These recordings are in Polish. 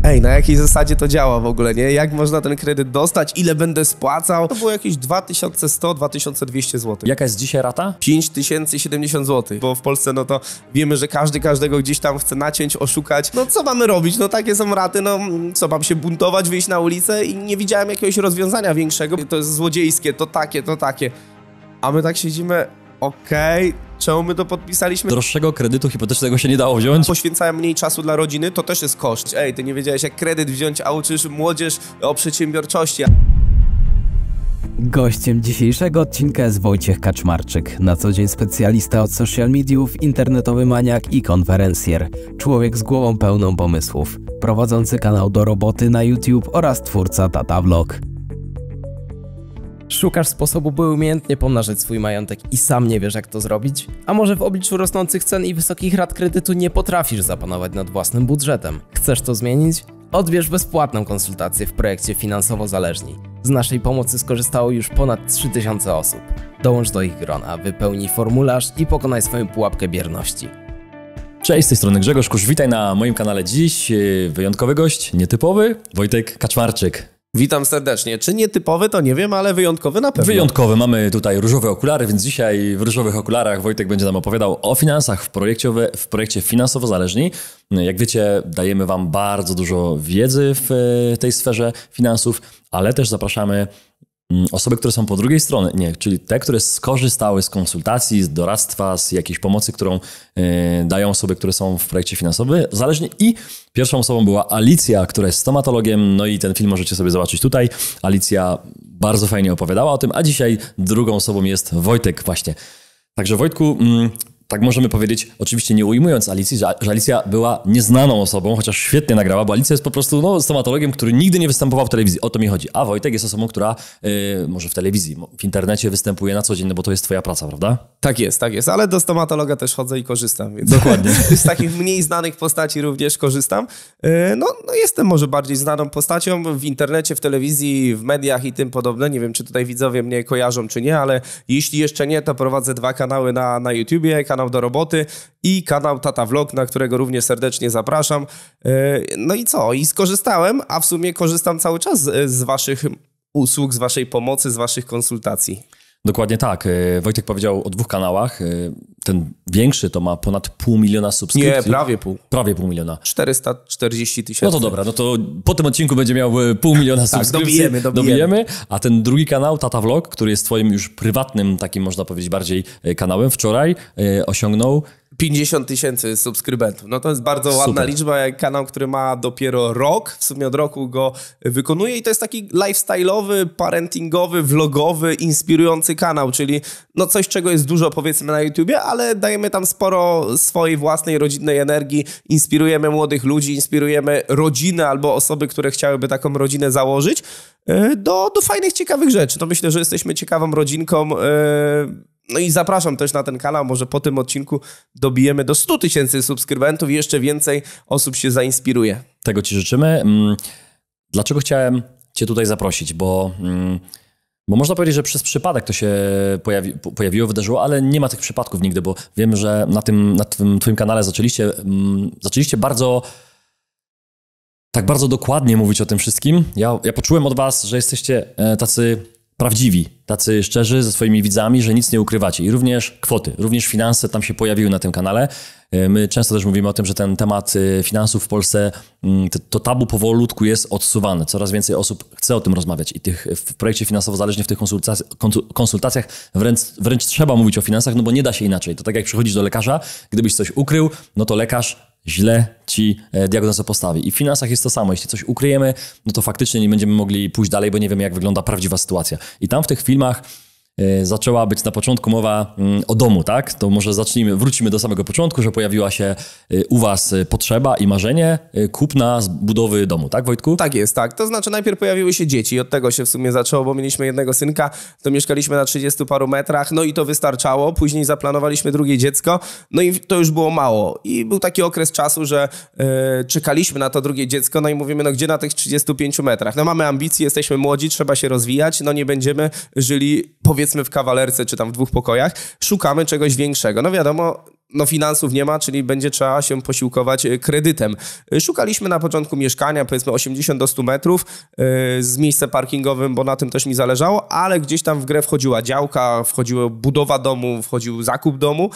Ej, na jakiej zasadzie to działa w ogóle, nie? Jak można ten kredyt dostać? Ile będę spłacał? To było jakieś 2100-2200 zł. Jaka jest dzisiaj rata? 5070 zł, bo w Polsce no to wiemy, że każdy każdego gdzieś tam chce naciąć, oszukać. No co mamy robić? No takie są raty, no co, mam się buntować, wyjść na ulicę i nie widziałem jakiegoś rozwiązania większego. To jest złodziejskie, to takie. A my tak siedzimy, okej, czemu my to podpisaliśmy? Droższego kredytu hipotecznego się nie dało wziąć. Poświęcałem mniej czasu dla rodziny, to też jest koszt. Ej, ty nie wiedziałeś jak kredyt wziąć, a uczysz młodzież o przedsiębiorczości. Gościem dzisiejszego odcinka jest Wojciech Kaczmarczyk, na co dzień specjalista od social mediów, internetowy maniak i konferencjer. Człowiek z głową pełną pomysłów, prowadzący kanał Do Roboty na YouTube oraz twórca Tata Vlog. Szukasz sposobu, by umiejętnie pomnażać swój majątek i sam nie wiesz jak to zrobić? A może w obliczu rosnących cen i wysokich rat kredytu nie potrafisz zapanować nad własnym budżetem? Chcesz to zmienić? Odbierz bezpłatną konsultację w projekcie Finansowo Zależni. Z naszej pomocy skorzystało już ponad 3000 osób. Dołącz do ich grona, wypełnij formularz i pokonaj swoją pułapkę bierności. Cześć, z tej strony Grzegorz Kusz, witaj na moim kanale dziś. Wyjątkowy gość, nietypowy, Wojtek Kaczmarczyk. Witam serdecznie. Czy nietypowy, to nie wiem, ale wyjątkowy na pewno. Wyjątkowy, mamy tutaj różowe okulary, więc dzisiaj w różowych okularach Wojtek będzie nam opowiadał o finansach w projekcie Finansowo Zależni. Jak wiecie, dajemy wam bardzo dużo wiedzy w tej sferze finansów, ale też zapraszamy osoby, które są po drugiej stronie, czyli te, które skorzystały z konsultacji, z doradztwa, z jakiejś pomocy, którą dają osoby, które są w projekcie finansowym zależni. I pierwszą osobą była Alicja, która jest stomatologiem, no i ten film możecie sobie zobaczyć tutaj. Alicja bardzo fajnie opowiadała o tym, a dzisiaj drugą osobą jest Wojtek właśnie. Także Wojtku, tak możemy powiedzieć, oczywiście nie ujmując Alicji, że Alicja była nieznaną osobą, chociaż świetnie nagrała, bo Alicja jest po prostu stomatologiem, który nigdy nie występował w telewizji. O to mi chodzi. A Wojtek jest osobą, która może w telewizji, w internecie występuje na co dzień, no bo to jest twoja praca, prawda? Tak jest, ale do stomatologa też chodzę i korzystam, więc dokładnie. Z takich mniej znanych postaci również korzystam. No jestem może bardziej znaną postacią w internecie, w telewizji, w mediach i tym podobne. Nie wiem, czy tutaj widzowie mnie kojarzą, czy nie, ale jeśli jeszcze nie, to prowadzę 2 kanały na YouTubie, kanał Do Roboty i kanał Tata Vlog, na którego również serdecznie zapraszam. No i co? I skorzystałem, a w sumie korzystam cały czas z waszych usług, z waszej pomocy, z waszych konsultacji. Dokładnie tak. Wojtek powiedział o 2 kanałach. Ten większy to ma ponad 500 000 subskrypcji. Nie, prawie pół. Prawie 500 000. 440 000. No to dobra, no to po tym odcinku będzie miał 500 000 subskrypcji. Dobijemy. A ten drugi kanał, Tata Vlog, który jest twoim już prywatnym, takim można powiedzieć bardziej kanałem, wczoraj osiągnął 50 000 subskrybentów. No to jest bardzo ładna liczba, jak kanał, który ma dopiero rok. W sumie od roku go wykonuje i to jest taki lifestyle'owy, parentingowy, vlogowy, inspirujący kanał, czyli no coś, czego jest dużo powiedzmy na YouTubie, ale dajemy tam sporo swojej własnej rodzinnej energii, inspirujemy młodych ludzi, inspirujemy rodziny albo osoby, które chciałyby taką rodzinę założyć do fajnych, ciekawych rzeczy. To myślę, że jesteśmy ciekawą rodzinką. No i zapraszam też na ten kanał, może po tym odcinku dobijemy do 100 000 subskrybentów i jeszcze więcej osób się zainspiruje. Tego ci życzymy. Dlaczego chciałem cię tutaj zaprosić? Bo można powiedzieć, że przez przypadek to się pojawiło, wydarzyło, ale nie ma tych przypadków nigdy, bo wiem, że na tym twoim kanale zaczęliście bardzo dokładnie mówić o tym wszystkim. Ja poczułem od was, że jesteście tacy prawdziwi, tacy szczerzy ze swoimi widzami, że nic nie ukrywacie. I również kwoty, również finanse tam się pojawiły na tym kanale. My często też mówimy o tym, że ten temat finansów w Polsce, to tabu powolutku jest odsuwane. Coraz więcej osób chce o tym rozmawiać i w projekcie Finansowo Zależnie, w tych konsultacjach wręcz trzeba mówić o finansach, no bo nie da się inaczej. To tak jak przychodzisz do lekarza, gdybyś coś ukrył, no to lekarz źle ci diagnozę postawi. I w finansach jest to samo. Jeśli coś ukryjemy, no to faktycznie nie będziemy mogli pójść dalej, bo nie wiemy, jak wygląda prawdziwa sytuacja. I tam w tych filmach zaczęła być na początku mowa o domu, tak? To może wrócimy do samego początku, że pojawiła się u was potrzeba i marzenie kupna budowy domu, tak Wojtku? Tak jest, tak. To znaczy najpierw pojawiły się dzieci i od tego się w sumie zaczęło, bo mieliśmy jednego synka, to mieszkaliśmy na 30 paru metrach, no i to wystarczało. Później zaplanowaliśmy drugie dziecko, no i to już było mało. I był taki okres czasu, że czekaliśmy na to drugie dziecko, no i mówimy, no gdzie na tych 35 metrach? No mamy ambicje, jesteśmy młodzi, trzeba się rozwijać, no nie będziemy żyli powiedzmy powiedzmy w kawalerce czy tam w 2 pokojach, szukamy czegoś większego. No wiadomo, no finansów nie ma, czyli będzie trzeba się posiłkować kredytem. Szukaliśmy na początku mieszkania, powiedzmy 80 do 100 metrów z miejscem parkingowym, bo na tym też mi zależało, ale gdzieś tam w grę wchodziła działka, wchodziła budowa domu, wchodził zakup domu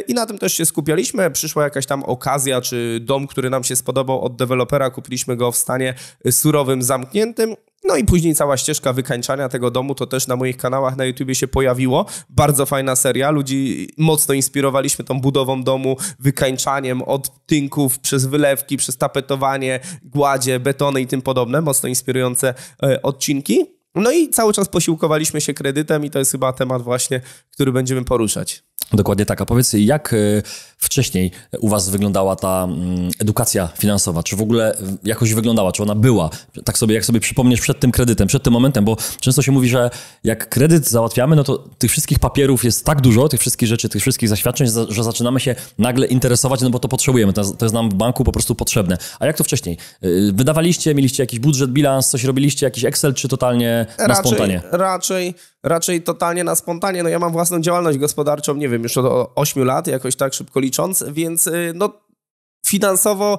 i na tym też się skupialiśmy. Przyszła jakaś tam okazja, czy dom, który nam się spodobał od dewelopera, kupiliśmy go w stanie surowym, zamkniętym. No i później cała ścieżka wykańczania tego domu, to też na moich kanałach na YouTubie się pojawiło. Bardzo fajna seria, ludzi mocno inspirowaliśmy tą budową domu, wykańczaniem od tynków, przez wylewki, przez tapetowanie, gładzie, betony i tym podobne. Mocno inspirujące odcinki. No i cały czas posiłkowaliśmy się kredytem i to jest chyba temat właśnie, który będziemy poruszać. Dokładnie tak. A powiedz, jak wcześniej u was wyglądała ta edukacja finansowa? Czy w ogóle jakoś wyglądała? Czy ona była? Tak sobie, jak sobie przypomniesz przed tym kredytem, przed tym momentem, bo często się mówi, że jak kredyt załatwiamy, no to tych wszystkich papierów jest tak dużo, tych wszystkich rzeczy, tych wszystkich zaświadczeń, że zaczynamy się nagle interesować, no bo to potrzebujemy. To jest nam w banku po prostu potrzebne. A jak to wcześniej? Wydawaliście, mieliście jakiś budżet, bilans, coś robiliście, jakiś Excel, czy totalnie na spontanie? Raczej totalnie na spontanie. No ja mam własną działalność gospodarczą, nie wiem, już od 8 lat, jakoś tak szybko licząc, więc no finansowo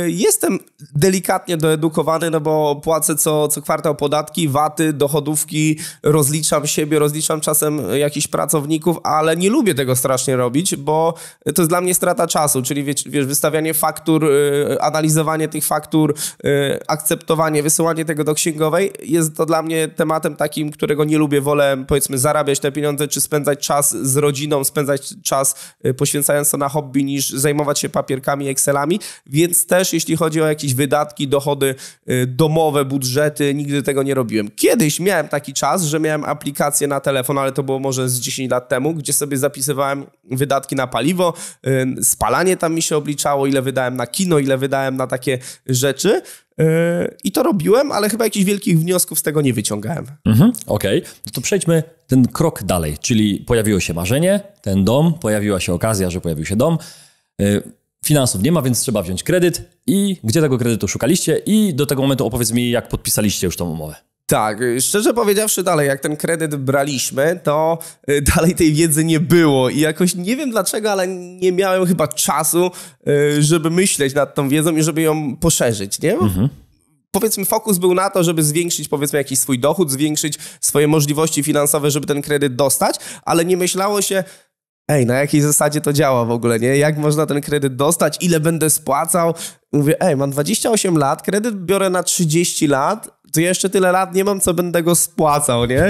jestem delikatnie doedukowany, no bo płacę co kwartał podatki, VAT-y, dochodówki, rozliczam siebie, rozliczam czasem jakichś pracowników, ale nie lubię tego strasznie robić, bo to jest dla mnie strata czasu, czyli wiesz, wystawianie faktur, analizowanie tych faktur, akceptowanie, wysyłanie tego do księgowej, jest to dla mnie tematem takim, którego nie lubię. Wolę, powiedzmy, zarabiać te pieniądze, czy spędzać czas z rodziną, spędzać czas poświęcając to na hobby, niż zajmować się papierkami, Excelami, więc też jeśli chodzi o jakieś wydatki, dochody domowe, budżety, nigdy tego nie robiłem. Kiedyś miałem taki czas, że miałem aplikację na telefon, ale to było może z 10 lat temu, gdzie sobie zapisywałem wydatki na paliwo, spalanie tam mi się obliczało, ile wydałem na kino, ile wydałem na takie rzeczy. I to robiłem, ale chyba jakichś wielkich wniosków z tego nie wyciągałem. Okej. No to przejdźmy ten krok dalej, czyli pojawiło się marzenie, ten dom, pojawiła się okazja, że pojawił się dom. Finansów nie ma, więc trzeba wziąć kredyt. I gdzie tego kredytu szukaliście? I do tego momentu opowiedz mi, jak podpisaliście już tą umowę. Tak, szczerze powiedziawszy dalej, jak ten kredyt braliśmy, to dalej tej wiedzy nie było i jakoś nie wiem dlaczego, ale nie miałem chyba czasu, żeby myśleć nad tą wiedzą i żeby ją poszerzyć, nie? Powiedzmy, fokus był na to, żeby zwiększyć, powiedzmy, jakiś swój dochód, zwiększyć swoje możliwości finansowe, żeby ten kredyt dostać, ale nie myślało się, na jakiej zasadzie to działa w ogóle, nie? Jak można ten kredyt dostać? Ile będę spłacał? Mówię, mam 28 lat, kredyt biorę na 30 lat, to jeszcze tyle lat nie mam, co będę go spłacał, nie?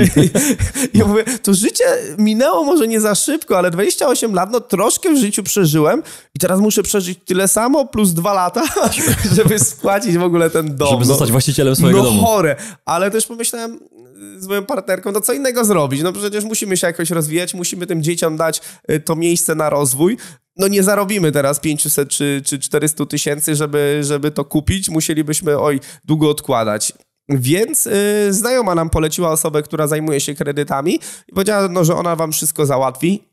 I ja mówię, to życie minęło może nie za szybko, ale 28 lat, no troszkę w życiu przeżyłem i teraz muszę przeżyć tyle samo plus 2 lata, żeby spłacić w ogóle ten dom. Żeby zostać właścicielem swojego domu. No chore, ale też pomyślałem z moją partnerką, no co innego zrobić? No przecież musimy się jakoś rozwijać, musimy tym dzieciom dać to miejsce na rozwój. No nie zarobimy teraz 500 czy 400 tysięcy, żeby to kupić. Musielibyśmy długo odkładać. Więc znajoma nam poleciła osobę, która zajmuje się kredytami i powiedziała, że ona wam wszystko załatwi.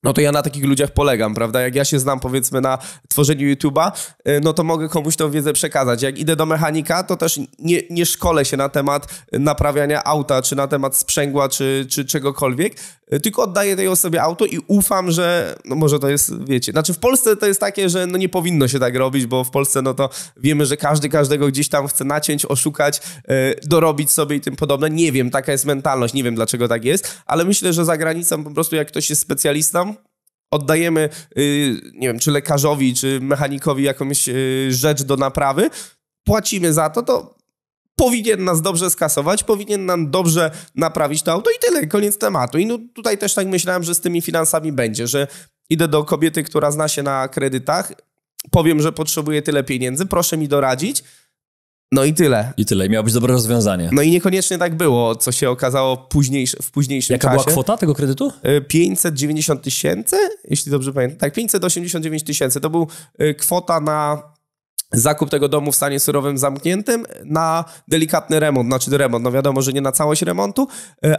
No to ja na takich ludziach polegam, prawda? Jak ja się znam, powiedzmy, na tworzeniu YouTube'a, no to mogę komuś tą wiedzę przekazać. Jak idę do mechanika, to też nie szkolę się na temat naprawiania auta, czy na temat sprzęgła, czy czegokolwiek, tylko oddaję tej osobie auto i ufam, że, no może to jest, wiecie, znaczy w Polsce to jest takie, że no nie powinno się tak robić, bo w Polsce no to wiemy, że każdego gdzieś tam chce naciąć, oszukać, dorobić sobie i tym podobne. Nie wiem, taka jest mentalność, nie wiem dlaczego tak jest, ale myślę, że za granicą po prostu jak ktoś jest specjalistą, oddajemy, nie wiem, czy lekarzowi, czy mechanikowi jakąś rzecz do naprawy, płacimy za to, to powinien nas dobrze skasować, powinien nam dobrze naprawić to auto i tyle, koniec tematu. I no tutaj też tak myślałem, że z tymi finansami będzie, że idę do kobiety, która zna się na kredytach, powiem, że potrzebuję tyle pieniędzy, proszę mi doradzić, no i tyle. I tyle. I miało być dobre rozwiązanie. No i niekoniecznie tak było, co się okazało w późniejszym Jaka czasie. była kwota tego kredytu? 590 tysięcy, jeśli dobrze pamiętam. Tak, 589 tysięcy. To był kwota na zakup tego domu w stanie surowym zamkniętym na delikatny remont, no wiadomo, że nie na całość remontu,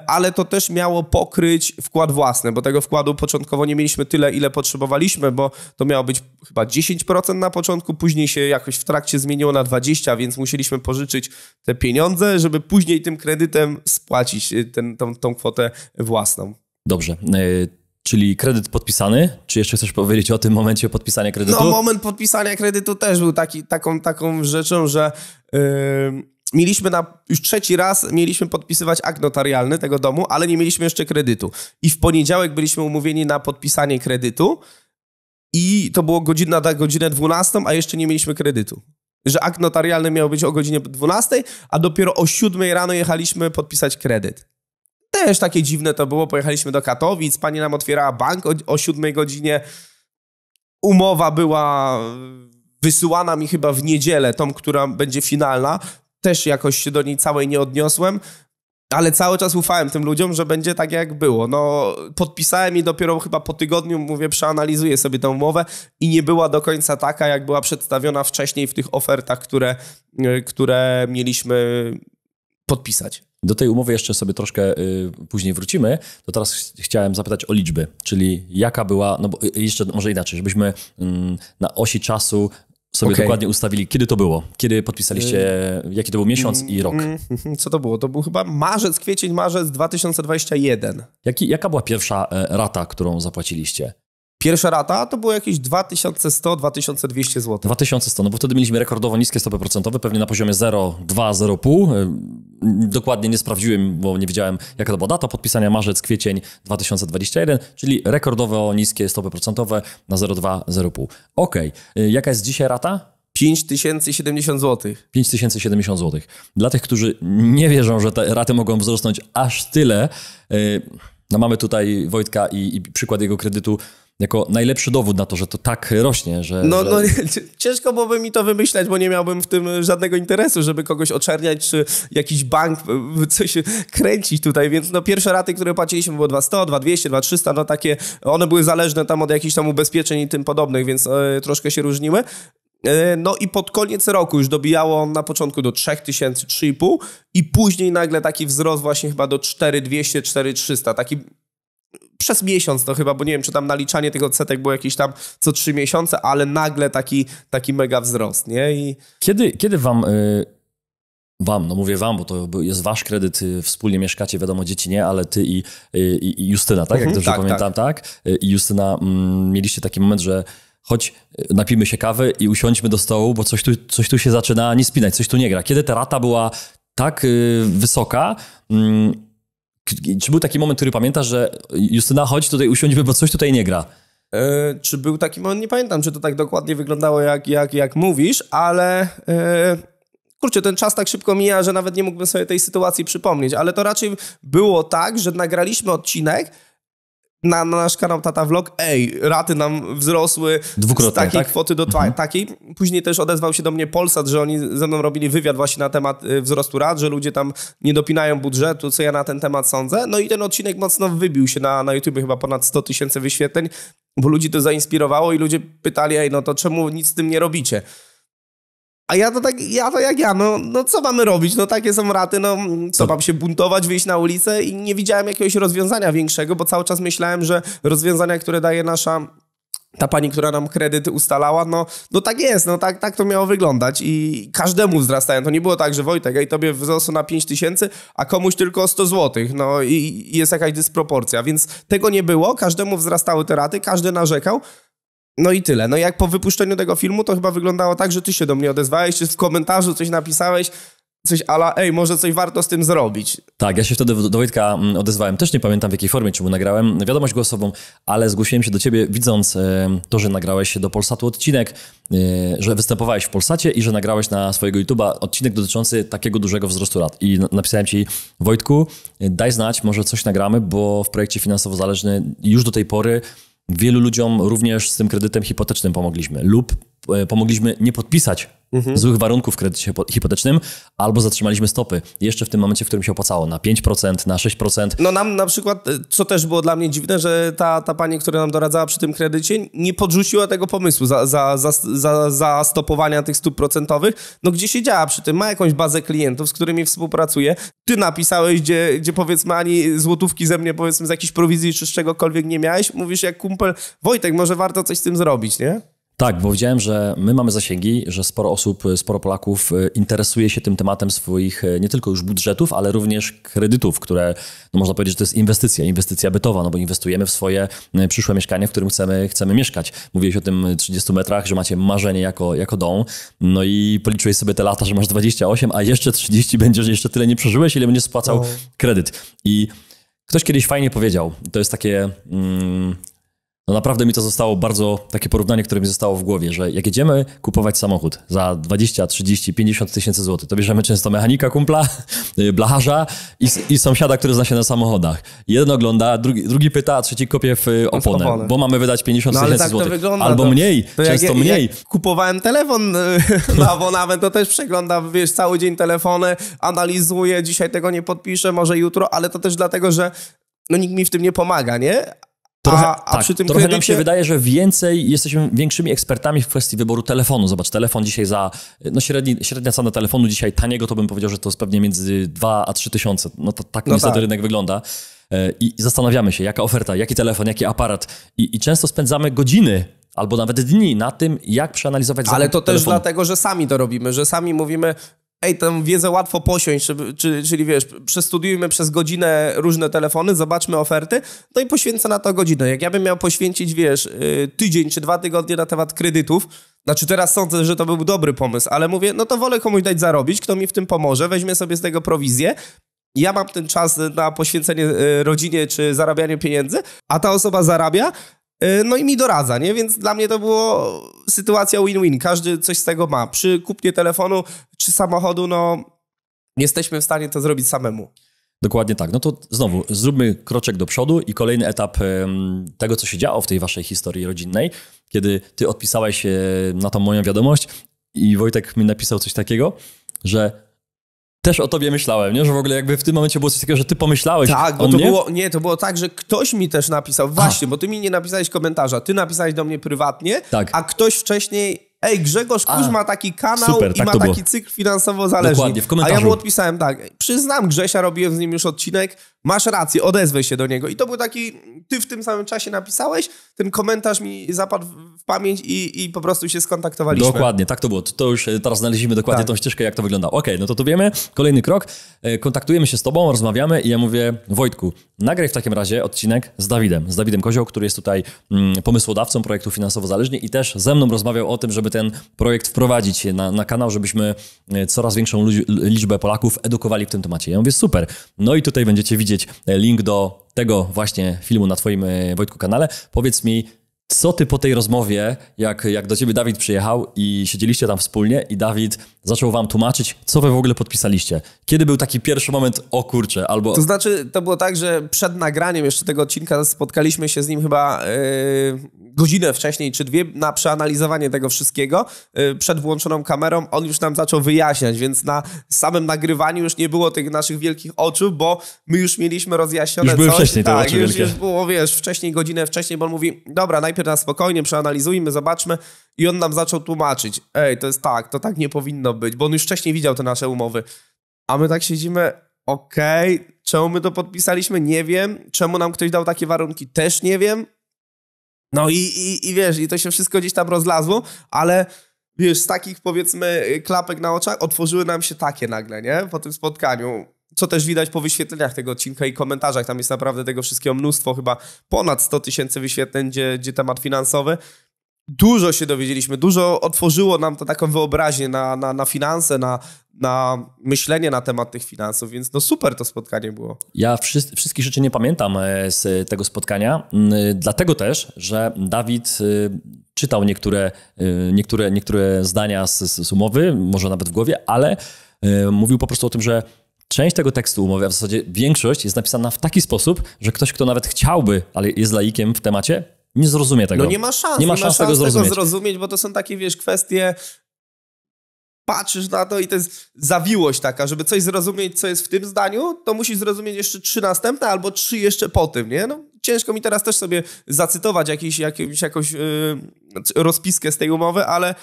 ale to też miało pokryć wkład własny, bo tego wkładu początkowo nie mieliśmy tyle, ile potrzebowaliśmy, bo to miało być chyba 10% na początku, później się jakoś w trakcie zmieniło na 20%, więc musieliśmy pożyczyć te pieniądze, żeby później tym kredytem spłacić tą kwotę własną. Dobrze. Czyli kredyt podpisany? Czy jeszcze chcesz powiedzieć o tym momencie podpisania kredytu? No, moment podpisania kredytu też był taką rzeczą, że mieliśmy już 3. raz mieliśmy podpisywać akt notarialny tego domu, ale nie mieliśmy jeszcze kredytu. I w poniedziałek byliśmy umówieni na podpisanie kredytu i to było na godzinę 12, a jeszcze nie mieliśmy kredytu. Że akt notarialny miał być o godzinie 12, a dopiero o 7 rano jechaliśmy podpisać kredyt. Też takie dziwne to było, pojechaliśmy do Katowic, pani nam otwierała bank o 7 godzinie. Umowa była wysyłana mi chyba w niedzielę, tą, która będzie finalna. Też jakoś się do niej całej nie odniosłem, ale cały czas ufałem tym ludziom, że będzie tak jak było. No, podpisałem i dopiero chyba po tygodniu, mówię, przeanalizuję sobie tę umowę i nie była do końca taka, jak była przedstawiona wcześniej w tych ofertach, które mieliśmy podpisać. Do tej umowy jeszcze sobie troszkę później wrócimy, to teraz chciałem zapytać o liczby, czyli jaka była, no bo jeszcze może inaczej, żebyśmy na osi czasu sobie dokładnie ustawili, kiedy to było, kiedy podpisaliście, jaki to był miesiąc i rok. Co to było? To był chyba kwiecień, marzec 2021. Jaka była pierwsza rata, którą zapłaciliście? Pierwsza rata to było jakieś 2100-2200 zł. 2100, no bo wtedy mieliśmy rekordowo niskie stopy procentowe, pewnie na poziomie 0,2-0,5. Dokładnie nie sprawdziłem, bo nie wiedziałem, jaka to była data podpisania, marzec, kwiecień 2021, czyli rekordowo niskie stopy procentowe na 0,2-0,5. Okej. Jaka jest dzisiaj rata? 5070 zł. 5070 zł. Dla tych, którzy nie wierzą, że te raty mogą wzrosnąć aż tyle, no mamy tutaj Wojtka i przykład jego kredytu jako najlepszy dowód na to, że to tak rośnie, że... No, ciężko byłoby mi to wymyślać, bo nie miałbym w tym żadnego interesu, żeby kogoś oczerniać, czy jakiś bank coś kręcić tutaj, więc no pierwsze raty, które płaciliśmy, było 200, 2200, 2300, no takie, one były zależne tam od jakichś tam ubezpieczeń i tym podobnych, więc troszkę się różniły. No i pod koniec roku już dobijało na początku do 3000, 3,5 i później nagle taki wzrost właśnie chyba do 4200, 4300, taki przez miesiąc to chyba, bo nie wiem, czy tam naliczanie tych odsetek było jakieś tam co 3 miesiące, ale nagle taki mega wzrost, nie? I... Kiedy no mówię wam, bo to jest wasz kredyt, wspólnie mieszkacie, wiadomo, dzieci nie, ale ty i Justyna, tak? Jak dobrze pamiętam, tak? I Justyna, mieliście taki moment, że chodź, napijmy się kawy i usiądźmy do stołu, bo coś tu się zaczyna nie spinać, coś tu nie gra. Kiedy ta rata była tak wysoka, czy był taki moment, który pamiętasz, że Justyna, chodź tutaj usiądźmy, bo coś tutaj nie gra? Czy był taki moment? Nie pamiętam, czy to tak dokładnie wyglądało, jak mówisz, ale... Kurczę, ten czas tak szybko mija, że nawet nie mógłbym sobie tej sytuacji przypomnieć, ale to raczej było tak, że nagraliśmy odcinek na nasz kanał Tata Vlog, raty nam wzrosły z takiej kwoty do takiej. Później też odezwał się do mnie Polsat, że oni ze mną robili wywiad właśnie na temat wzrostu rat, że ludzie tam nie dopinają budżetu, co ja na ten temat sądzę. No i ten odcinek mocno wybił się na YouTube, chyba ponad 100 000 wyświetleń, bo ludzi to zainspirowało i ludzie pytali, no to czemu nic z tym nie robicie? A ja to co mamy robić? No takie są raty, no co mam się buntować, wyjść na ulicę i nie widziałem jakiegoś rozwiązania większego, bo cały czas myślałem, że rozwiązania, które daje ta pani, która nam kredyt ustalała, no tak jest, no tak to miało wyglądać i każdemu wzrastają. To nie było tak, że Wojtek, tobie wzrosło na 5000, a komuś tylko 100 zł, no i jest jakaś dysproporcja, więc tego nie było, każdemu wzrastały te raty, każdy narzekał. No i tyle. No jak po wypuszczeniu tego filmu, to chyba wyglądało tak, że ty się do mnie odezwałeś, czy w komentarzu coś napisałeś, coś ala, może coś warto z tym zrobić. Tak, ja się wtedy do Wojtka odezwałem. Też nie pamiętam, w jakiej formie, czy mu nagrałem wiadomość głosową, ale zgłosiłem się do ciebie, widząc to, że nagrałeś się do Polsatu odcinek, że występowałeś w Polsacie i że nagrałeś na swojego YouTube'a odcinek dotyczący takiego dużego wzrostu rat. I napisałem ci, Wojtku, daj znać, może coś nagramy, bo w projekcie Finansowo Zależny już do tej pory wielu ludziom również z tym kredytem hipotecznym pomogliśmy lub pomogliśmy nie podpisać złych warunków w kredycie hipotecznym, albo zatrzymaliśmy stopy. Jeszcze w tym momencie, w którym się opłacało, na 5%, na 6%. No nam na przykład, co też było dla mnie dziwne, że ta pani, która nam doradzała przy tym kredycie, nie podrzuciła tego pomysłu za stopowania tych stóp procentowych, no gdzie siedziała przy tym, ma jakąś bazę klientów, z którymi współpracuje. Ty napisałeś, gdzie powiedzmy ani złotówki ze mnie, powiedzmy z jakiejś prowizji czy z czegokolwiek nie miałeś, mówisz jak kumpel, Wojtek, może warto coś z tym zrobić, nie? Tak, bo widziałem, że my mamy zasięgi, że sporo osób, sporo Polaków interesuje się tym tematem swoich nie tylko już budżetów, ale również kredytów, które, no można powiedzieć, że to jest inwestycja bytowa, no bo inwestujemy w swoje przyszłe mieszkanie, w którym chcemy mieszkać. Mówiłeś o tym 30 metrach, że macie marzenie jako dom, no i policzyłeś sobie te lata, że masz 28, a jeszcze 30 będziesz, jeszcze tyle nie przeżyłeś, ile będziesz spłacał kredyt. I ktoś kiedyś fajnie powiedział, to jest takie... No naprawdę mi to zostało bardzo, takie porównanie, które mi zostało w głowie, że jak jedziemy kupować samochód za 20, 30, 50 tysięcy złotych, to bierzemy często mechanika, kumpla, blacharza i sąsiada, który zna się na samochodach. Jeden ogląda, drugi pyta, a trzeci kopie w oponę, bo mamy wydać 50 tysięcy tak złotych. Wygląda, albo mniej, często mniej. Jak kupowałem telefon na abonament, to też przeglądam, wiesz, cały dzień telefony, analizuję, dzisiaj tego nie podpiszę, może jutro, ale to też dlatego, że no nikt mi w tym nie pomaga, nie? Przy tym trochę nam się wydaje, że jesteśmy większymi ekspertami w kwestii wyboru telefonu. Zobacz, telefon dzisiaj średnia cena telefonu dzisiaj taniego, to bym powiedział, że to jest pewnie między 2 a 3 tysiące. No to tak niestety rynek wygląda. I zastanawiamy się, jaka oferta, jaki telefon, jaki aparat. I często spędzamy godziny albo nawet dni na tym, jak przeanalizować zakup Ale to też telefonu. dlatego, że sami to robimy, że sami mówimy... tę wiedzę łatwo posiąść, czyli wiesz, przestudiujmy przez godzinę różne telefony, zobaczmy oferty, no i poświęcę na to godzinę. Jak ja bym miał poświęcić, wiesz, tydzień czy 2 tygodnie na temat kredytów, znaczy teraz sądzę, że to był dobry pomysł, ale mówię, no to wolę komuś dać zarobić, kto mi w tym pomoże, weźmie sobie z tego prowizję, ja mam ten czas na poświęcenie rodzinie czy zarabianie pieniędzy, a ta osoba zarabia, no i mi doradza, nie? Więc dla mnie to było sytuacja win-win. Każdy coś z tego ma. Przy kupnie telefonu czy samochodu, no jesteśmy w stanie to zrobić samemu. Dokładnie tak. No to znowu zróbmy kroczek do przodu i kolejny etap tego, co się działo w tej waszej historii rodzinnej, kiedy ty odpisałeś na tą moją wiadomość i Wojtek mi napisał coś takiego, że też o tobie myślałem, nie? Że w ogóle jakby w tym momencie było coś takiego, że ty pomyślałeś tak, o mnie? To było tak, że ktoś mi też napisał, właśnie, bo ty mi nie napisałeś komentarza, ty napisałeś do mnie prywatnie, tak. A ktoś wcześniej, Grzegorz Kurz ma taki kanał super, i tak ma taki cykl finansowo zależny. Dokładnie, w komentarzu. A ja mu odpisałem tak, przyznam Grzesia, robiłem z nim już odcinek, masz rację, odezwę się do niego. I to był taki, ty w tym samym czasie napisałeś, ten komentarz mi zapadł w pamięć i po prostu się skontaktowaliśmy. Dokładnie, tak to było. To już teraz znaleźliśmy dokładnie tą ścieżkę, jak to wygląda. Okej, no to wiemy, kolejny krok, kontaktujemy się z tobą, rozmawiamy i ja mówię, Wojtku, nagraj w takim razie odcinek z Dawidem Kozioł, który jest tutaj pomysłodawcą projektu Finansowo Zależni i też ze mną rozmawiał o tym, żeby ten projekt wprowadzić na kanał, żebyśmy coraz większą liczbę Polaków edukowali w tym temacie. Ja mówię, super. No i tutaj będziecie widzieć link do tego właśnie filmu na twoim, Wojtku, kanale. Powiedz mi, co ty po tej rozmowie, jak do ciebie Dawid przyjechał i siedzieliście tam wspólnie i Dawid zaczął wam tłumaczyć, co wy w ogóle podpisaliście. Kiedy był taki pierwszy moment, o kurczę, albo... To znaczy, to było tak, że przed nagraniem jeszcze tego odcinka spotkaliśmy się z nim chyba godzinę wcześniej czy 2 na przeanalizowanie tego wszystkiego. Przed włączoną kamerą on już nam zaczął wyjaśniać, więc na samym nagrywaniu już nie było tych naszych wielkich oczu, bo my już mieliśmy rozjaśnione już były wcześniej te oczy wielkie. Już było, wiesz, wcześniej, godzinę wcześniej, bo on mówi, dobra, najpierw na spokojnie przeanalizujmy, zobaczmy i on nam zaczął tłumaczyć. To jest tak, to tak nie powinno być, bo on już wcześniej widział te nasze umowy. A my tak siedzimy, czemu my to podpisaliśmy? Nie wiem. Czemu nam ktoś dał takie warunki? Też nie wiem. No i wiesz, i to się wszystko gdzieś tam rozlazło, ale wiesz, z takich powiedzmy klapek na oczach otworzyły nam się takie nagle, nie? Po tym spotkaniu. Co też widać po wyświetleniach tego odcinka i komentarzach. Tam jest naprawdę tego wszystkiego mnóstwo, chyba ponad 100 000 wyświetleń, gdzie temat finansowy. Dużo się dowiedzieliśmy, dużo otworzyło nam to taką wyobraźnię na finanse, na myślenie na temat tych finansów, więc no super to spotkanie było. Ja wszystkich rzeczy nie pamiętam z tego spotkania, dlatego też, że Dawid czytał niektóre zdania z umowy, może nawet w głowie, ale mówił po prostu o tym, że część tego tekstu umowy, a w zasadzie większość jest napisana w taki sposób, że ktoś, kto nawet chciałby, ale jest laikiem w temacie, nie zrozumie tego. No nie ma szans, tego zrozumieć, bo to są takie, wiesz, kwestie... Patrzysz na to i to jest zawiłość taka, żeby coś zrozumieć, co jest w tym zdaniu, to musisz zrozumieć jeszcze 3 następne albo 3 jeszcze po tym, nie? No, ciężko mi teraz też sobie zacytować jakąś rozpiskę z tej umowy, ale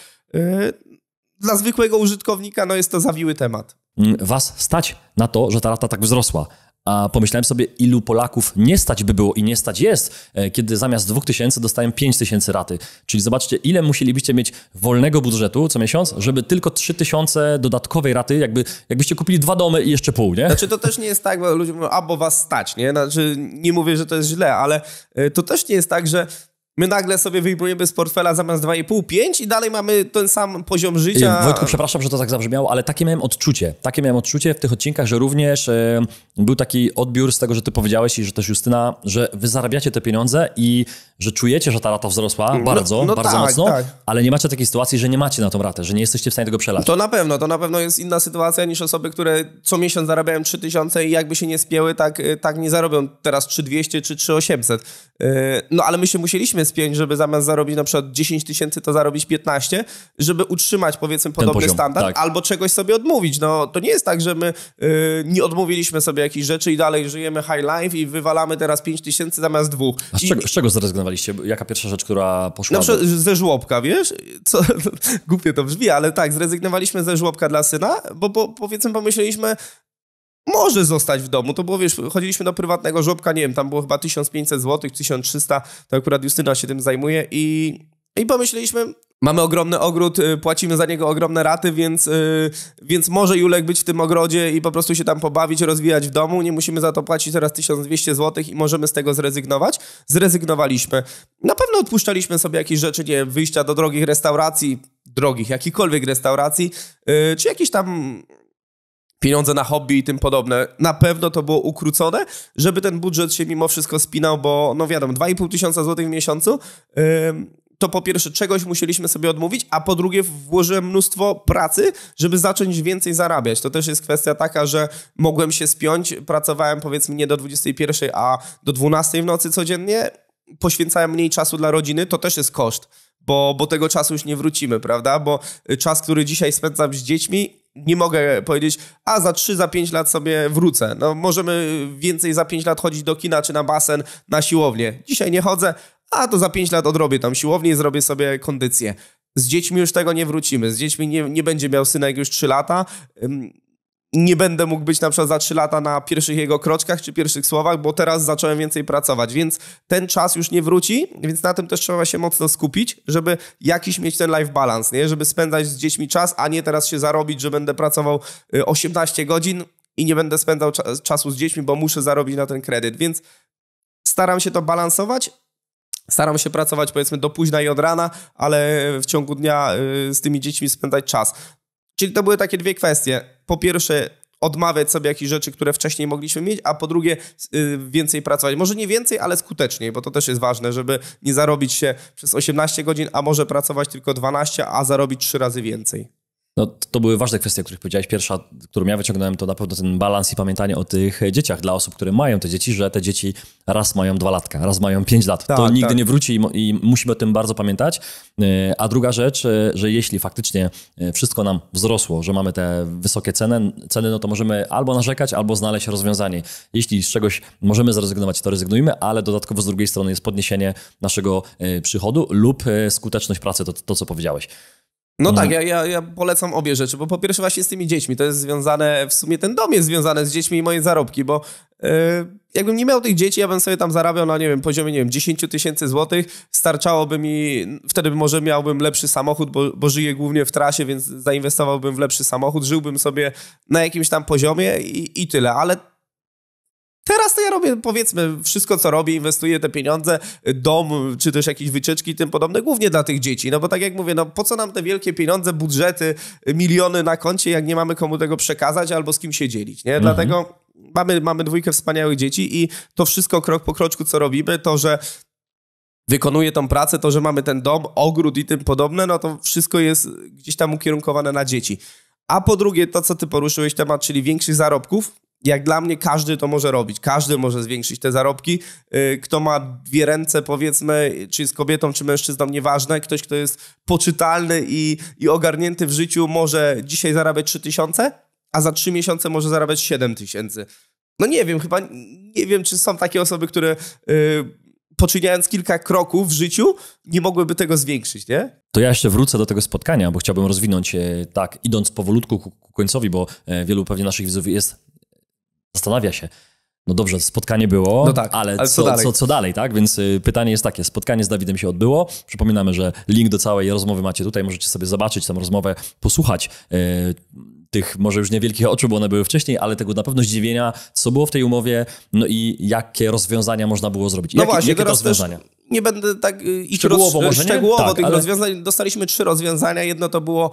dla zwykłego użytkownika no jest to zawiły temat. Was stać na to, że ta rata tak wzrosła. A pomyślałem sobie, ilu Polaków nie stać by było i nie stać jest, kiedy zamiast 2000 dostają 5000 raty. Czyli zobaczcie, ile musielibyście mieć wolnego budżetu co miesiąc, żeby tylko 3000 dodatkowej raty, jakbyście kupili 2 domy i jeszcze pół, nie? Znaczy to też nie jest tak, bo ludzie mówią, bo was stać, nie? Znaczy nie mówię, że to jest źle, ale to też nie jest tak, że my nagle sobie wyjmujemy z portfela zamiast 2,5, 5 i dalej mamy ten sam poziom życia. Wojtku, przepraszam, że to tak zabrzmiało, ale takie miałem odczucie w tych odcinkach, że również był taki odbiór z tego, że ty powiedziałeś i że też Justyna, że wy zarabiacie te pieniądze i że czujecie, że ta rata wzrosła bardzo tak, mocno, tak. Ale nie macie takiej sytuacji, że nie macie na tą ratę, że nie jesteście w stanie tego przelać. To na pewno jest inna sytuacja niż osoby, które co miesiąc zarabiają 3000 i jakby się nie spięły, tak nie zarobią teraz 3200 czy 3800. No ale my się musieliśmy spiąć, żeby zamiast zarobić na przykład 10 000, to zarobić 15, żeby utrzymać powiedzmy podobny poziom, standard, tak. Albo czegoś sobie odmówić. No to nie jest tak, że my nie odmówiliśmy sobie jakichś rzeczy i dalej żyjemy high life i wywalamy teraz 5000 zamiast 2. A z czego zrezygnowaliście? Jaka pierwsza rzecz, która poszła? Na przykład ze żłobka, wiesz? Co? Głupie to brzmi, ale tak, zrezygnowaliśmy ze żłobka dla syna, bo powiedzmy pomyśleliśmy, może zostać w domu. To było, wiesz, chodziliśmy do prywatnego żłobka, nie wiem, tam było chyba 1500 zł, 1300, to akurat Justyna się tym zajmuje i pomyśleliśmy, mamy ogromny ogród, płacimy za niego ogromne raty, więc może Julek być w tym ogrodzie i po prostu się tam pobawić, rozwijać w domu, nie musimy za to płacić teraz 1200 zł i możemy z tego zrezygnować. Zrezygnowaliśmy. Na pewno odpuszczaliśmy sobie jakieś rzeczy, nie wiem, wyjścia do drogich restauracji, jakichkolwiek restauracji, czy jakieś tam pieniądze na hobby i tym podobne. Na pewno to było ukrócone, żeby ten budżet się mimo wszystko spinał, bo no wiadomo, 2500 zł w miesiącu, to po pierwsze czegoś musieliśmy sobie odmówić, a po drugie włożyłem mnóstwo pracy, żeby zacząć więcej zarabiać. To też jest kwestia taka, że mogłem się spiąć, pracowałem powiedzmy nie do 21, a do 12 w nocy codziennie, poświęcałem mniej czasu dla rodziny, to też jest koszt, bo tego czasu już nie wrócimy, prawda? Bo czas, który dzisiaj spędzam z dziećmi, nie mogę powiedzieć, za 3, za 5 lat sobie wrócę. No możemy więcej za 5 lat chodzić do kina czy na basen, na siłownię. Dzisiaj nie chodzę, to za 5 lat odrobię tam siłownię i zrobię sobie kondycję. Z dziećmi już tego nie wrócimy. Z dziećmi nie będzie miał synek już 3 lata. Nie będę mógł być na przykład za 3 lata na pierwszych jego kroczkach czy pierwszych słowach, bo teraz zacząłem więcej pracować, więc ten czas już nie wróci, więc na tym też trzeba się mocno skupić, żeby jakiś mieć ten life balance, nie? Żeby spędzać z dziećmi czas, a nie teraz się zarobić, że będę pracował 18 godzin i nie będę spędzał czasu z dziećmi, bo muszę zarobić na ten kredyt, więc staram się to balansować. Staram się pracować powiedzmy do późna i od rana, ale w ciągu dnia z tymi dziećmi spędzać czas. Czyli to były takie 2 kwestie. Po pierwsze, odmawiać sobie jakichś rzeczy, które wcześniej mogliśmy mieć, a po drugie, więcej pracować. Może nie więcej, ale skuteczniej, bo to też jest ważne, żeby nie zarobić się przez 18 godzin, a może pracować tylko 12, a zarobić 3 razy więcej. No, to były ważne kwestie, o których powiedziałeś. Pierwsza, którą ja wyciągnąłem, to na pewno ten balans i pamiętanie o tych dzieciach dla osób, które mają te dzieci, że te dzieci raz mają 2 latka, raz mają 5 lat. To nigdy nie wróci i musimy o tym bardzo pamiętać. A druga rzecz, że jeśli faktycznie wszystko nam wzrosło, że mamy te wysokie ceny, no to możemy albo narzekać, albo znaleźć rozwiązanie. Jeśli z czegoś możemy zrezygnować, to rezygnujmy, ale dodatkowo z drugiej strony jest podniesienie naszego przychodu lub skuteczność pracy, to co powiedziałeś. No tak, ja polecam obie rzeczy, bo po pierwsze właśnie z tymi dziećmi, to jest związane, w sumie ten dom jest związany z dziećmi i moje zarobki, bo jakbym nie miał tych dzieci, ja bym sobie tam zarabiał na, poziomie, 10 000 złotych, starczałoby mi, wtedy może miałbym lepszy samochód, bo żyję głównie w trasie, więc zainwestowałbym w lepszy samochód, żyłbym sobie na jakimś tam poziomie i tyle, ale teraz to ja robię, powiedzmy, wszystko co robię, inwestuję te pieniądze, dom, czy też jakieś wycieczki i tym podobne, głównie dla tych dzieci. No bo tak jak mówię, po co nam te wielkie pieniądze, budżety, miliony na koncie, jak nie mamy komu tego przekazać albo z kim się dzielić, nie? Dlatego mamy 2 wspaniałych dzieci i to wszystko krok po kroczku, co robimy, to, że wykonuję tą pracę, to, że mamy ten dom, ogród i tym podobne, no to wszystko jest gdzieś tam ukierunkowane na dzieci. A po drugie, to co ty poruszyłeś temat, czyli większych zarobków. jak dla mnie każdy to może robić. Każdy może zwiększyć te zarobki. Kto ma 2 ręce, powiedzmy, czy jest kobietą, czy mężczyzną, nieważne. Ktoś, kto jest poczytalny i ogarnięty w życiu, może dzisiaj zarabiać 3000, a za 3 miesiące może zarabiać 7000. No nie wiem, chyba nie wiem, czy są takie osoby, które poczyniając kilka kroków w życiu nie mogłyby tego zwiększyć, nie? To ja jeszcze wrócę do tego spotkania, bo chciałbym rozwinąć tak, idąc powolutku ku końcowi, bo wielu pewnie naszych widzów zastanawia się, no dobrze, spotkanie było, no tak, ale co dalej, tak? Więc pytanie jest takie, spotkanie z Dawidem się odbyło, przypominamy, że link do całej rozmowy macie tutaj, możecie sobie zobaczyć tę rozmowę, posłuchać tych może już niewielkich oczu, bo one były wcześniej, ale tego na pewno zdziwienia, co było w tej umowie, no i jakie rozwiązania można było zrobić. No właśnie, jakie rozwiązania? Nie będę tak iść szczegółowo tak, tych ale... rozwiązań. Dostaliśmy 3 rozwiązania. Jedno to było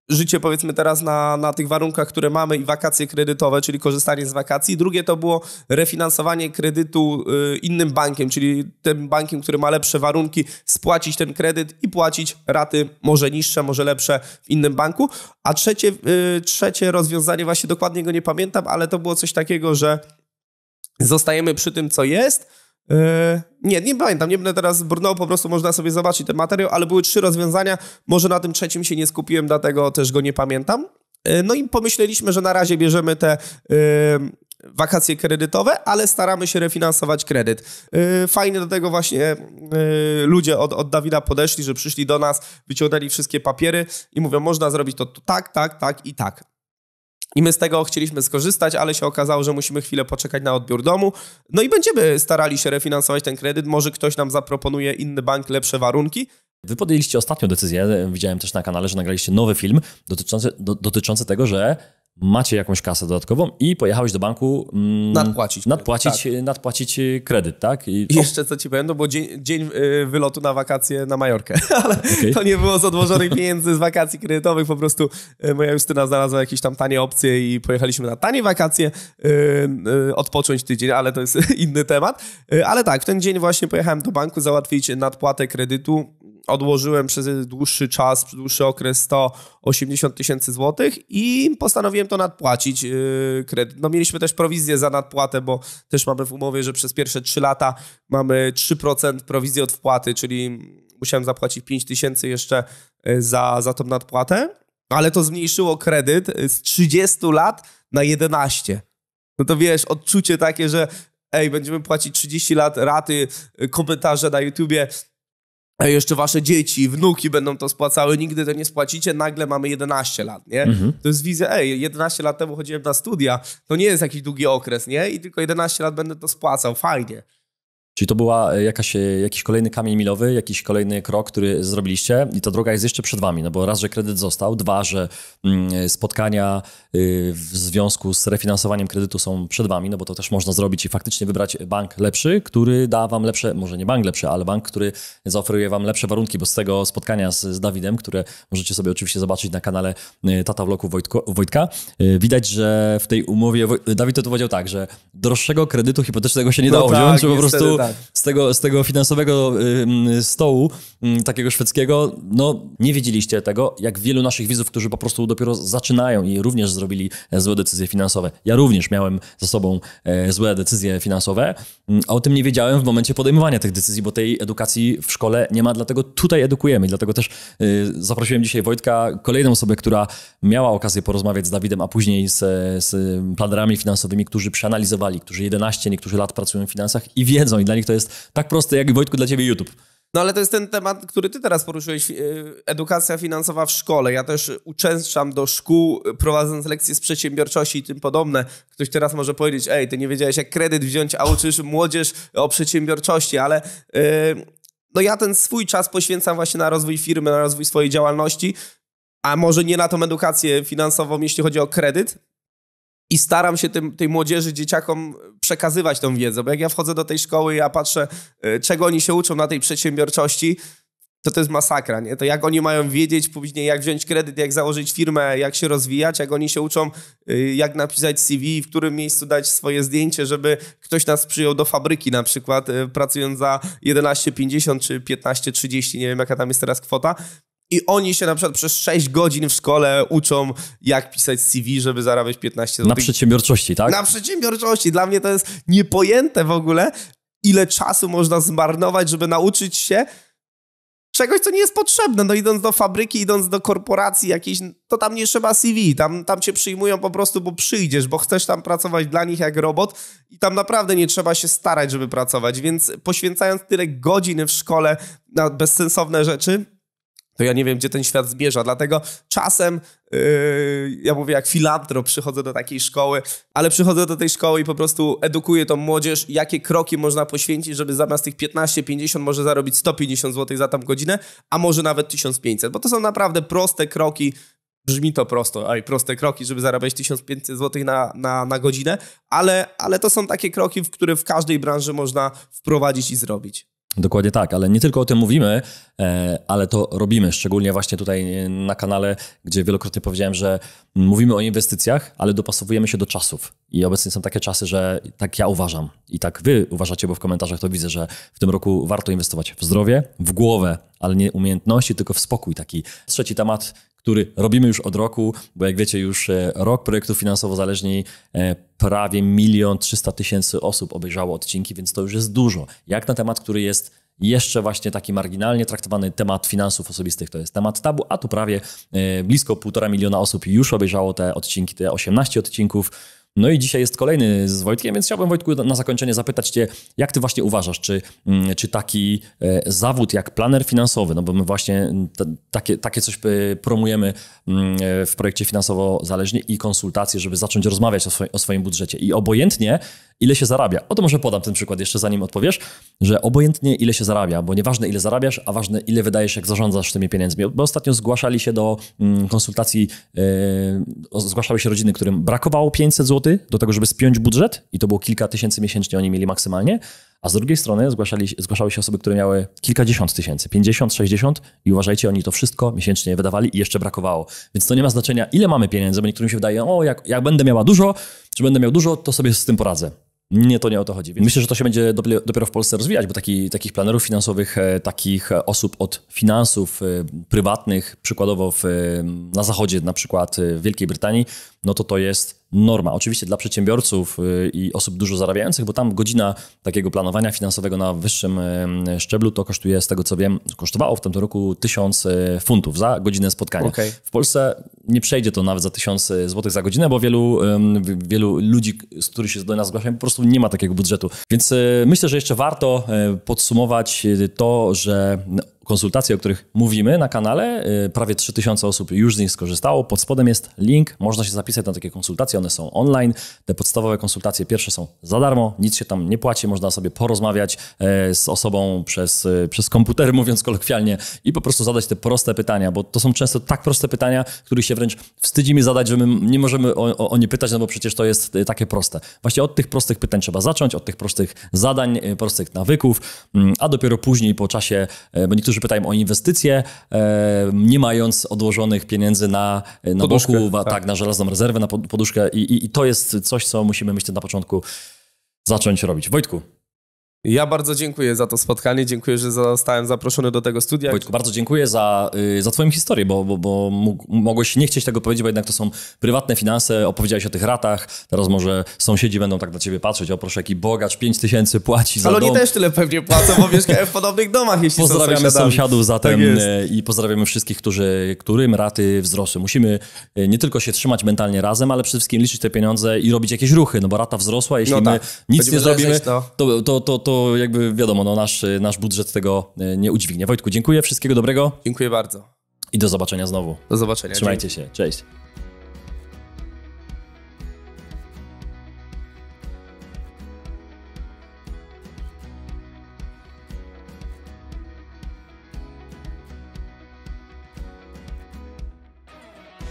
życie, powiedzmy teraz na tych warunkach, które mamy i wakacje kredytowe, czyli korzystanie z wakacji. Drugie to było refinansowanie kredytu innym bankiem, czyli tym bankiem, który ma lepsze warunki, spłacić ten kredyt i płacić raty może niższe, może lepsze w innym banku. A trzecie rozwiązanie, właśnie dokładnie go nie pamiętam, ale to było coś takiego, że zostajemy przy tym, co jest. Nie pamiętam, nie będę teraz brnął, po prostu można sobie zobaczyć ten materiał, ale były 3 rozwiązania, może na tym trzecim się nie skupiłem, dlatego też go nie pamiętam. No i pomyśleliśmy, że na razie bierzemy te wakacje kredytowe, ale staramy się refinansować kredyt. Fajnie do tego właśnie ludzie od Dawida podeszli, że przyszli do nas, wyciągnęli wszystkie papiery i mówią, można zrobić to tak i tak. I my z tego chcieliśmy skorzystać, ale się okazało, że musimy chwilę poczekać na odbiór domu. No i będziemy starali się refinansować ten kredyt. Może ktoś nam zaproponuje inny bank, lepsze warunki. Wy podjęliście ostatnią decyzję, widziałem też na kanale, że nagraliście nowy film dotyczący tego, że macie jakąś kasę dodatkową i pojechałeś do banku nadpłacić kredyt, tak? I jeszcze co ci powiem, to był dzień wylotu na wakacje na Majorkę, ale to nie było z odłożonych pieniędzy z wakacji kredytowych, po prostu moja Justyna znalazła jakieś tam tanie opcje i pojechaliśmy na tanie wakacje, odpocząć tydzień, ale to jest inny temat. Ale tak, w ten dzień właśnie pojechałem do banku załatwić nadpłatę kredytu. Odłożyłem przez dłuższy okres 180 000 złotych i postanowiłem to nadpłacić kredyt. No mieliśmy też prowizję za nadpłatę, bo też mamy w umowie, że przez pierwsze 3 lata mamy 3% prowizji od wpłaty, czyli musiałem zapłacić 5 000 jeszcze za tą nadpłatę, ale to zmniejszyło kredyt z 30 lat na 11. No to wiesz, odczucie takie, że będziemy płacić 30 lat raty, komentarze na YouTubie, jeszcze wasze dzieci, wnuki będą to spłacały, nigdy to nie spłacicie, nagle mamy 11 lat, nie? To jest wizja, 11 lat temu chodziłem na studia, to nie jest jakiś długi okres, nie? I tylko 11 lat będę to spłacał, fajnie. Czyli to była jakiś kolejny kamień milowy, jakiś kolejny krok, który zrobiliście i ta droga jest jeszcze przed wami, no bo raz, że kredyt został, 2, że spotkania w związku z refinansowaniem kredytu są przed wami, no bo to też można zrobić i faktycznie wybrać bank lepszy, który da wam lepsze, może nie bank lepszy, ale bank, który zaoferuje wam lepsze warunki, bo z tego spotkania z Dawidem, które możecie sobie oczywiście zobaczyć na kanale Tata Vlogu Wojtka, widać, że w tej umowie, Dawid to powiedział tak, że droższego kredytu hipotecznego się nie dało wziąć, bo po prostu tak. Z tego finansowego stołu, takiego szwedzkiego, no nie wiedzieliście tego, jak wielu naszych widzów, którzy po prostu dopiero zaczynają i również zrobili złe decyzje finansowe. Ja również miałem za sobą złe decyzje finansowe, a o tym nie wiedziałem w momencie podejmowania tych decyzji, bo tej edukacji w szkole nie ma, dlatego tutaj edukujemy. Dlatego też zaprosiłem dzisiaj Wojtka, kolejną osobę, która miała okazję porozmawiać z Dawidem, a później z planerami finansowymi, którzy przeanalizowali, którzy 11, niektórzy lat pracują w finansach i wiedzą, i dla nich to jest tak proste, jak Wojtku dla ciebie YouTube. No ale to jest ten temat, który ty teraz poruszyłeś, edukacja finansowa w szkole. Ja też uczęszczam do szkół, prowadząc lekcje z przedsiębiorczości i tym podobne. Ktoś teraz może powiedzieć, ty nie wiedziałeś jak kredyt wziąć, a uczysz młodzież o przedsiębiorczości, ale no ja ten swój czas poświęcam właśnie na rozwój firmy, na rozwój swojej działalności, a może nie na tą edukację finansową, jeśli chodzi o kredyt. I staram się tej młodzieży, dzieciakom przekazywać tą wiedzę, bo jak ja wchodzę do tej szkoły i ja patrzę, czego oni się uczą na tej przedsiębiorczości, to jest masakra, nie? To jak oni mają wiedzieć później, jak wziąć kredyt, jak założyć firmę, jak się rozwijać, jak oni się uczą, jak napisać CV, w którym miejscu dać swoje zdjęcie, żeby ktoś nas przyjął do fabryki na przykład, pracując za 11,50 czy 15,30, nie wiem jaka tam jest teraz kwota. I oni się na przykład przez 6 godzin w szkole uczą, jak pisać CV, żeby zarabiać 15 zł. Na przedsiębiorczości, tak? Na przedsiębiorczości. Dla mnie to jest niepojęte w ogóle, ile czasu można zmarnować, żeby nauczyć się czegoś, co nie jest potrzebne. No idąc do fabryki, idąc do korporacji jakiejś, to tam nie trzeba CV. Tam cię przyjmują po prostu, bo przyjdziesz, bo chcesz tam pracować dla nich jak robot i tam naprawdę nie trzeba się starać, żeby pracować. Więc poświęcając tyle godzin w szkole na bezsensowne rzeczy, to ja nie wiem, gdzie ten świat zmierza. Dlatego czasem, ja mówię jak filantrop, przychodzę do takiej szkoły, ale przychodzę do tej szkoły i po prostu edukuję tą młodzież, jakie kroki można poświęcić, żeby zamiast tych 15-50 może zarobić 150 zł za tam godzinę, a może nawet 1500, bo to są naprawdę proste kroki. Brzmi to prosto, proste kroki, żeby zarabiać 1500 zł na godzinę, ale to są takie kroki, które w każdej branży można wprowadzić i zrobić. Dokładnie tak, ale nie tylko o tym mówimy, ale to robimy, szczególnie właśnie tutaj na kanale, gdzie wielokrotnie powiedziałem, że mówimy o inwestycjach, ale dopasowujemy się do czasów. I obecnie są takie czasy, że tak ja uważam i tak wy uważacie, bo w komentarzach to widzę, że w tym roku warto inwestować w zdrowie, w głowę, ale nie umiejętności, tylko w spokój. Taki trzeci temat, który robimy już od roku, bo jak wiecie już rok projektu Finansowo Zależni, prawie 1 300 000 osób obejrzało odcinki, więc to już jest dużo. Jak na temat, który jest jeszcze właśnie taki marginalnie traktowany, temat finansów osobistych, to jest temat tabu, a tu prawie blisko 1,5 miliona osób już obejrzało te odcinki, te 18 odcinków. No i dzisiaj jest kolejny z Wojtkiem, więc chciałbym, Wojtku, na zakończenie zapytać cię, jak ty właśnie uważasz, czy taki zawód jak planer finansowy, no bo my właśnie takie coś promujemy w projekcie Finansowo Zależni i konsultacje, żeby zacząć rozmawiać o swoim budżecie i obojętnie ile się zarabia. Oto może podam ten przykład jeszcze zanim odpowiesz, że obojętnie ile się zarabia, bo nieważne ile zarabiasz, a ważne ile wydajesz, jak zarządzasz tymi pieniędzmi. Bo ostatnio zgłaszali się do konsultacji, zgłaszały się rodziny, którym brakowało 500 zł do tego, żeby spiąć budżet i to było kilka tysięcy miesięcznie oni mieli maksymalnie, a z drugiej strony zgłaszały się osoby, które miały kilkadziesiąt tysięcy, 50, 60 i uważajcie, oni to wszystko miesięcznie wydawali i jeszcze brakowało. Więc to nie ma znaczenia, ile mamy pieniędzy, bo niektórym się wydaje, jak będę miała dużo, czy będę miał dużo, to sobie z tym poradzę. Nie, to nie o to chodzi. Więc myślę, że to się będzie dopiero w Polsce rozwijać, bo takich planerów finansowych, takich osób od finansów prywatnych, przykładowo na zachodzie, na przykład w Wielkiej Brytanii, no to jest norma. Oczywiście dla przedsiębiorców i osób dużo zarabiających, bo tam godzina takiego planowania finansowego na wyższym szczeblu to kosztuje, z tego co wiem, kosztowało w tym roku 1000 funtów za godzinę spotkania. Okay. W Polsce nie przejdzie to nawet za 1000 zł za godzinę, bo wielu ludzi, z których się do nas zgłaszają, po prostu nie ma takiego budżetu. Więc myślę, że jeszcze warto podsumować to, że konsultacje, o których mówimy na kanale, prawie 3000 osób już z nich skorzystało. Pod spodem jest link, można się zapisać na takie konsultacje, one są online. Te podstawowe konsultacje pierwsze są za darmo, nic się tam nie płaci, można sobie porozmawiać z osobą przez komputer, mówiąc kolokwialnie, i po prostu zadać te proste pytania, bo to są często tak proste pytania, których się wręcz wstydzimy zadać, że my nie możemy o nie pytać, no bo przecież to jest takie proste. Właśnie od tych prostych pytań trzeba zacząć, od tych prostych zadań, prostych nawyków, a dopiero później po czasie, bo niektórzy pytają o inwestycje, nie mając odłożonych pieniędzy na boku, tak, na żelazną rezerwę, na poduszkę i to jest coś, co musimy, myślę, na początku zacząć robić. Wojtku. Ja bardzo dziękuję za to spotkanie, dziękuję, że zostałem zaproszony do tego studia. Wojtku, bardzo dziękuję za twoją historię, bo mogłeś nie chcieć tego powiedzieć, bo jednak to są prywatne finanse, opowiedziałeś o tych ratach, teraz może sąsiedzi będą tak na ciebie patrzeć, o proszę, jaki bogacz, 5000 płaci za dom. Ale oni też tyle pewnie płacą, bo mieszkają w podobnych domach, jeśli pozdrawiamy sąsiadów zatem i pozdrawiamy wszystkich, którym raty wzrosły. Musimy nie tylko się trzymać mentalnie razem, ale przede wszystkim liczyć te pieniądze i robić jakieś ruchy, no bo rata wzrosła, jeśli my nic nie zrobimy, to jakby wiadomo, no nasz budżet tego nie udźwignie. Wojtku, dziękuję, wszystkiego dobrego. Dziękuję bardzo. I do zobaczenia znowu. Do zobaczenia. Trzymajcie się, cześć.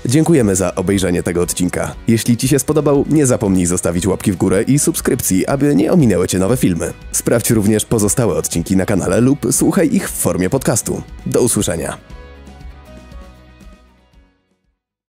Dziękujemy za obejrzenie tego odcinka. Jeśli Ci się spodobał, nie zapomnij zostawić łapki w górę i subskrypcji, aby nie ominęły Cię nowe filmy. Sprawdź również pozostałe odcinki na kanale lub słuchaj ich w formie podcastu. Do usłyszenia.